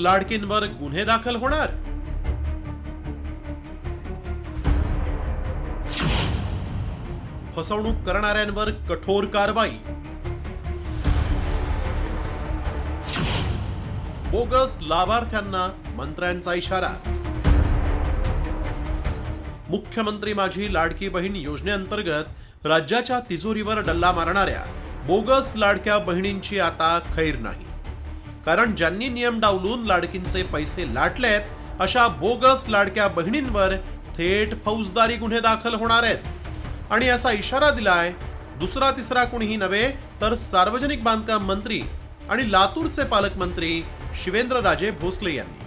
लाडकींवर गुन्हे दाखल होणार? फसवणूक करणाऱ्यांवर कठोर कारवाई. बोगस लाभार्थ्यांना मंत्र्यांचा इशारा. मुख्यमंत्री माझी लाडकी बहीण योजनेअंतर्गत राज्याच्या तिजोरीवर डल्ला मारणाऱ्या बोगस लाडक्या बहिणींची आता खैर नाही. कारण ज्यांनी नियम डावलून लाडकींचे पैसे लाटलेत अशा बोगस लाडक्या बहिणींवर थेट फौजदारी गुन्हे दाखल होणार आहेत. आणि असा इशारा दिलाय दुसरा तिसरा कोणीही नव्हे तर सार्वजनिक बांधकाम मंत्री आणि लातूरचे पालकमंत्री शिवेंद्रराजे भोसले यांनी.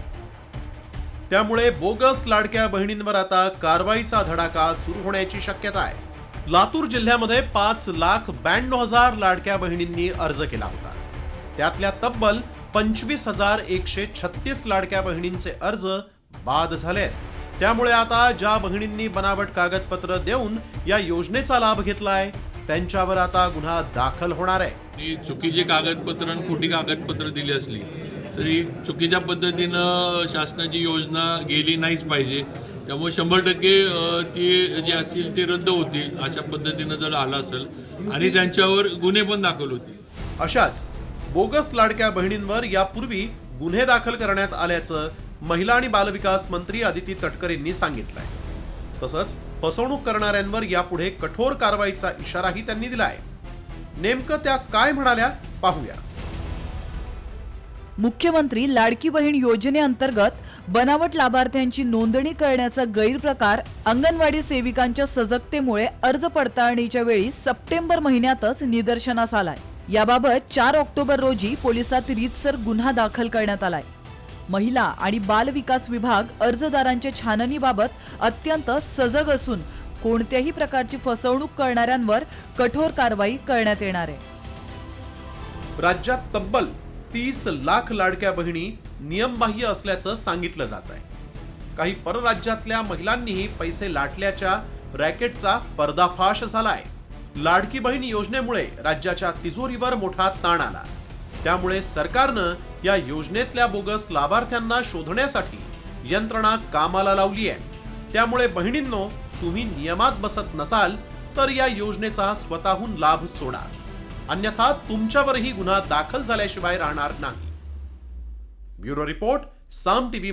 त्यामुळे बोगस लाडक्या बहिणींवर आता कारवाईचा धडाका सुरू होण्याची शक्यता आहे. लातूर जिल्ह्यामध्ये 5,92,000 लाडक्या बहिणींनी अर्ज केला होता. त्यातल्या तब्बल 25,136 लाडक्या बहिणींचे अर्ज बाद झालेत. त्यामुळे आता ज्या बहिणींनी बनावट कागदपत्र देऊन या योजनेचा लाभ घेतलाय त्यांच्यावर आता गुन्हा दाखल होणार आहे. चुकीची कागदपत्र आणि खोटी कागदपत्र दिली असली तरी चुकीच्या पद्धतीनं शासनाची योजना गेली नाहीच पाहिजे. त्यामुळे 100% ती जे असतील ते रद्द होतील अशा पद्धतीनं जर आलं असेल आणि त्यांच्यावर गुन्हे पण दाखल होतील. अशाच बोगस लाडक्या बहिणींवर यापूर्वी गुन्हे दाखल करण्यात आल्याचं महिला आणि बालविकास मंत्री अदिती तटकरेंनी सांगितलंय. तसंच फसवणूक करणाऱ्यांवर यापुढे कठोर कारवाईचा इशाराही त्यांनी दिलाय. नेमकं त्या काय म्हणाल्या पाहूया. मुख्यमंत्री लाडकी बहीण योजनेअंतर्गत बनावट लाभार्थ्यांची नोंदणी करण्याचा गैरप्रकार अंगणवाडी सेविकांच्या सजगतेमुळे अर्ज पडताळणीच्या वेळी सप्टेंबर महिन्यातच निदर्शनास आलाय. याबाबत 4 ऑक्टोबर रोजी पोलिसात रीतसर गुन्हा दाखल करण्यात आलाय. महिला आणि बाल विकास विभाग अर्जदारांच्या छाननीबाबत अत्यंत सजग असून कोणत्याही प्रकारची फसवणूक करणाऱ्यांवर कठोर कारवाई करण्यात येणार आहे. राज्यात तब्बल 30 लाख लाडक्या बहिणी नियमबाह्य असल्याचं सांगितलं जात आहे. काही परराज्यातल्या महिलांनीही पैसे लाटल्याच्या रॅकेटचा पर्दाफाश झालाय. लाडकी बहीण योजनेमुळे राज्याच्या तिजोरीवर मोठा ताण आला. त्यामुळे सरकारनं या योजनेतल्या बोगस लाभार्थ्यांना शोधण्यासाठी यंत्रणा कामाला लावली आहे. त्यामुळे बहिणींनो, तुम्ही नियमात बसत नसाल तर या योजनेचा स्वतःहून लाभ सोडा, अन्यथा तुमच्यावरही गुन्हा दाखल झाल्याशिवाय राहणार नाही. ब्युरो रिपोर्ट, साम टीव्ही.